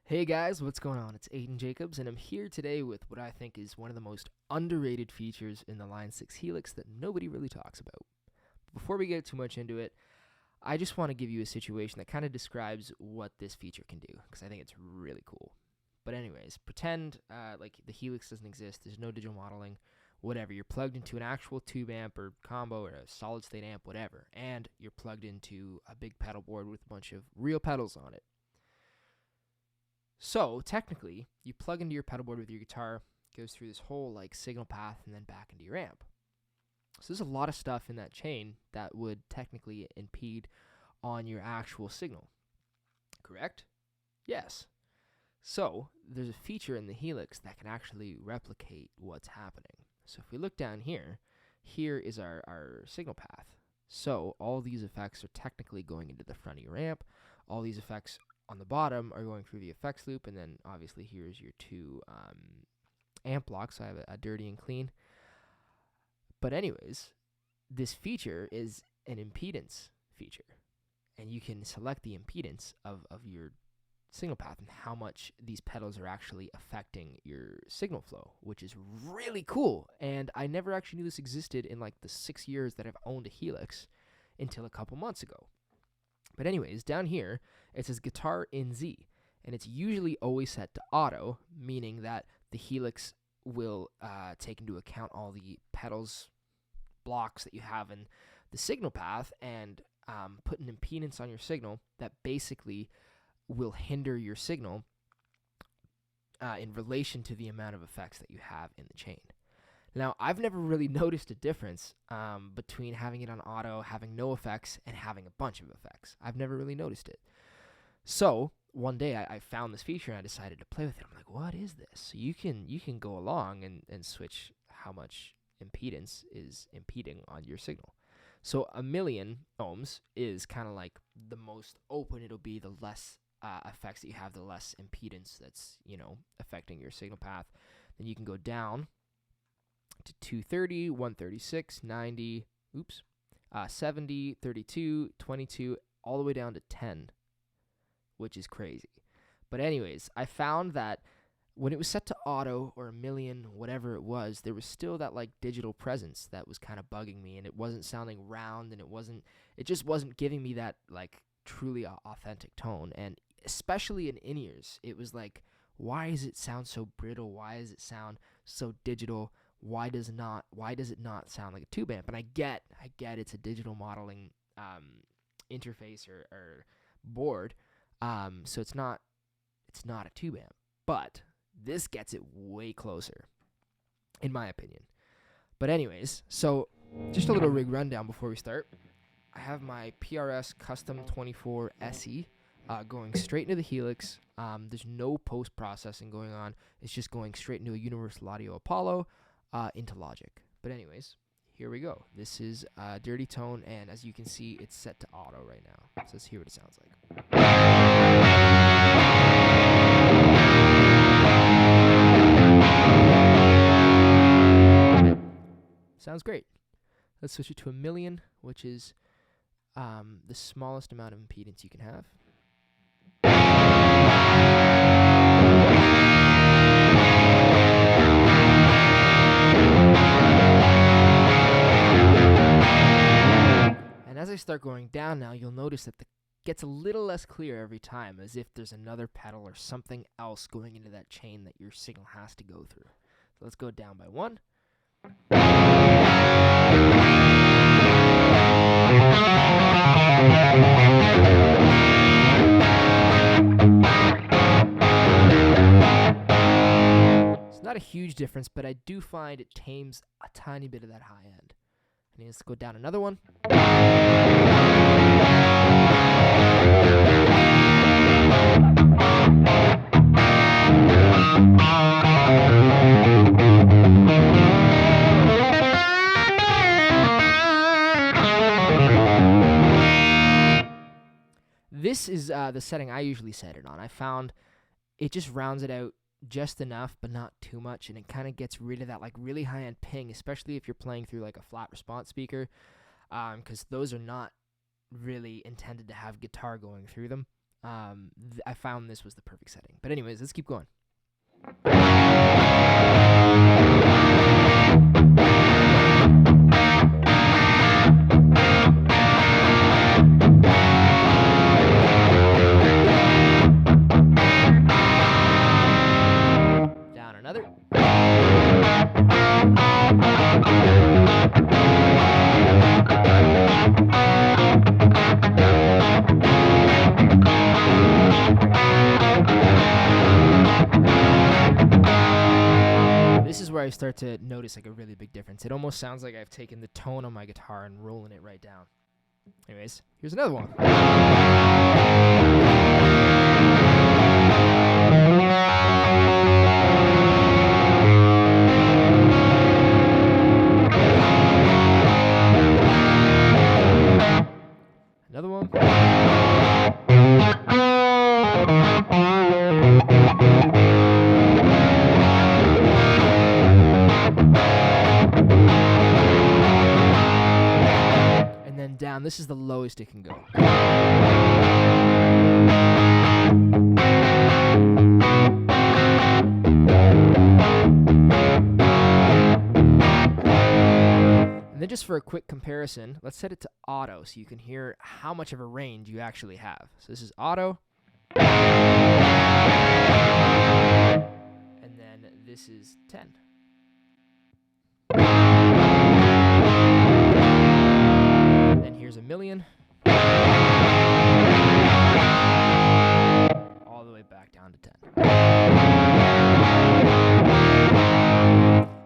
Hey guys, what's going on? It's Aiden Jacobs, and I'm here today with what I think is one of the most underrated features in the Line 6 Helix that nobody really talks about. Before we get too much into it, I just want to give you a situation that kind of describes what this feature can do, because I think it's really cool. But anyways, pretend like the Helix doesn't exist, there's no digital modeling, whatever. You're plugged into an actual tube amp or combo or a solid state amp, whatever, and you're plugged into a big pedal board with a bunch of real pedals on it. So technically, you plug into your pedal board with your guitar, goes through this whole like signal path and then back into your amp. So there's a lot of stuff in that chain that would technically impede on your actual signal. Correct? Yes. So there's a feature in the Helix that can actually replicate what's happening. So if we look down here, here is our signal path. So all these effects are technically going into the front of your amp. All these effects on the bottom are going through the effects loop, and then obviously here's your two amp blocks. So I have a dirty and clean. But anyways, this feature is an impedance feature, and you can select the impedance of your signal path and how much these pedals are actually affecting your signal flow, which is really cool. And I never actually knew this existed in like the 6 years that I've owned a Helix until a couple months ago. But anyways, down here, it says guitar in Z, and it's usually always set to auto, meaning that the Helix will take into account all the pedals blocks that you have in the signal path and put an impedance on your signal that basically will hinder your signal in relation to the amount of effects that you have in the chain. Now, I've never really noticed a difference between having it on auto, having no effects, and having a bunch of effects. I've never really noticed it. So one day I found this feature and I decided to play with it. I'm like, what is this? So you can go along and switch how much impedance is impeding on your signal. So 1,000,000 ohms is kind of like the most open it'll be, the less effects that you have, the less impedance that's, affecting your signal path. Then you can go down to 230, 136, 90, 70, 32, 22, all the way down to 10, which is crazy. But anyways, I found that when it was set to auto or 1,000,000, whatever it was, there was still that like digital presence that was kind of bugging me, and it wasn't sounding round, and it just wasn't giving me that like truly authentic tone. And especially in in-ears, it was like, why does it sound so brittle? Why does it sound so digital? Why does it not sound like a tube amp? And I get it's a digital modeling interface or board, so it's not a tube amp, but this gets it way closer, in my opinion. But anyways, so just a little rig rundown before we start. I have my PRS Custom 24 SE going straight into the Helix. There's no post-processing going on. It's just going straight into a Universal Audio Apollo into Logic. But anyways, here we go. This is Dirty Tone, and as you can see, it's set to auto right now. So let's hear what it sounds like. Sounds great. Let's switch it to 1,000,000, which is the smallest amount of impedance you can have. And as I start going down now, you'll notice that it gets a little less clear every time, as if there's another pedal or something else going into that chain that your signal has to go through. So let's go down by one. It's not a huge difference, but I do find it tames a tiny bit of that high end. And let's go down another one. This is the setting I usually set it on. I found it just rounds it out just enough, but not too much, and it kind of gets rid of that like really high-end ping, especially if you're playing through like a flat response speaker, because those are not really intended to have guitar going through them. I found this was the perfect setting. But anyways, let's keep going. Down another. This is where I start to notice like a really big difference. It almost sounds like I've taken the tone on my guitar and rolling it right down. Anyways, here's another one. Another one. And then down, this is the lowest it can go. And then just for a quick comparison, let's set it to auto so you can hear how much of a range you actually have. So this is auto. And then this is 10. And then here's a million. All the way back down to 10.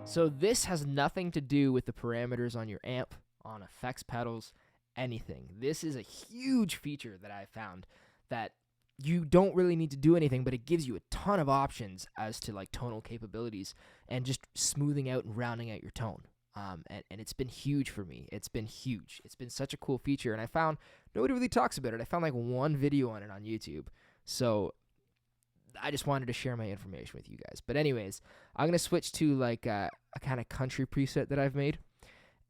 So this has nothing to do with the parameters on your amp, on effects pedals, anything. This is a huge feature that I found that you don't really need to do anything, but it gives you a ton of options as to like tonal capabilities and just smoothing out and rounding out your tone. And it's been huge for me. It's been huge. It's been such a cool feature, and I found nobody really talks about it. I found like one video on it on YouTube. So I just wanted to share my information with you guys. But anyways, I'm going to switch to like a kind of country preset that I've made.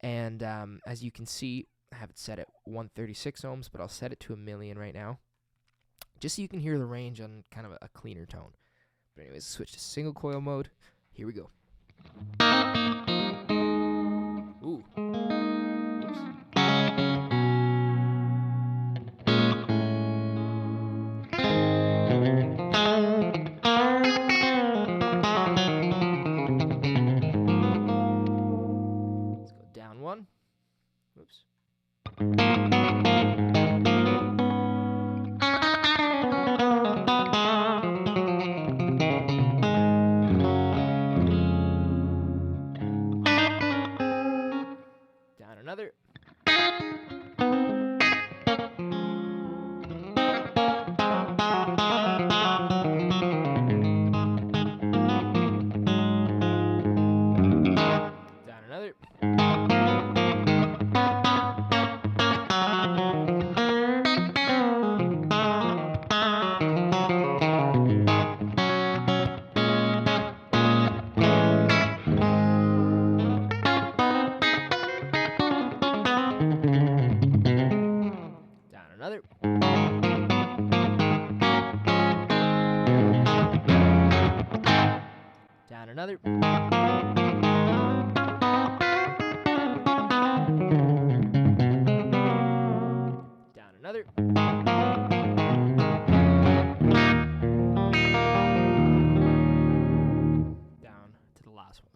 And as you can see, I have it set at 136 ohms, but I'll set it to 1,000,000 right now, just so you can hear the range on kind of a cleaner tone. But anyways, switch to single coil mode. Here we go. Ooh. Oops. Let's go down one. Oops. Down another. Down another. Down another. Down another. Down another. Down to the last one.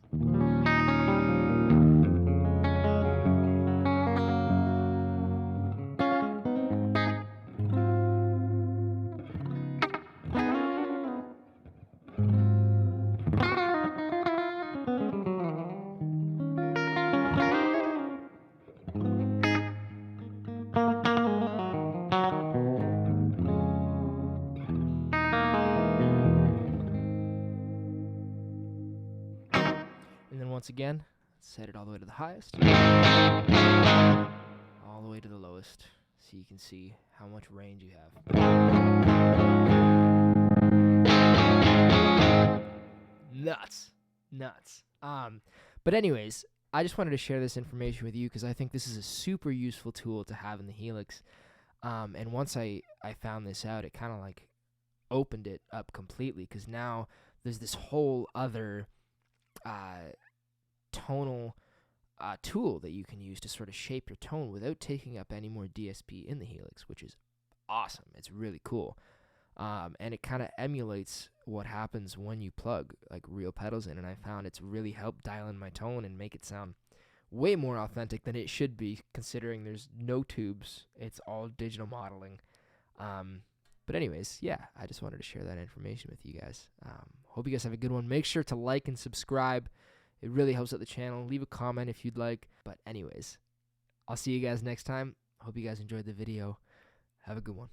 And then once again, set it all the way to the highest, all the way to the lowest, so you can see how much range you have. Nuts. But anyways, I just wanted to share this information with you because I think this is a super useful tool to have in the Helix. And once I found this out, it kind of like opened it up completely, because now there's this whole other tonal tool that you can use to sort of shape your tone without taking up any more DSP in the Helix, which is awesome. It's really cool. And it kind of emulates what happens when you plug like real pedals in, and I found it's really helped dial in my tone and make it sound way more authentic than it should be, considering there's no tubes. It's all digital modeling. But anyways, yeah, I just wanted to share that information with you guys. Hope you guys have a good one. Make sure to like and subscribe. It really helps out the channel. Leave a comment if you'd like. But anyways, I'll see you guys next time. Hope you guys enjoyed the video. Have a good one.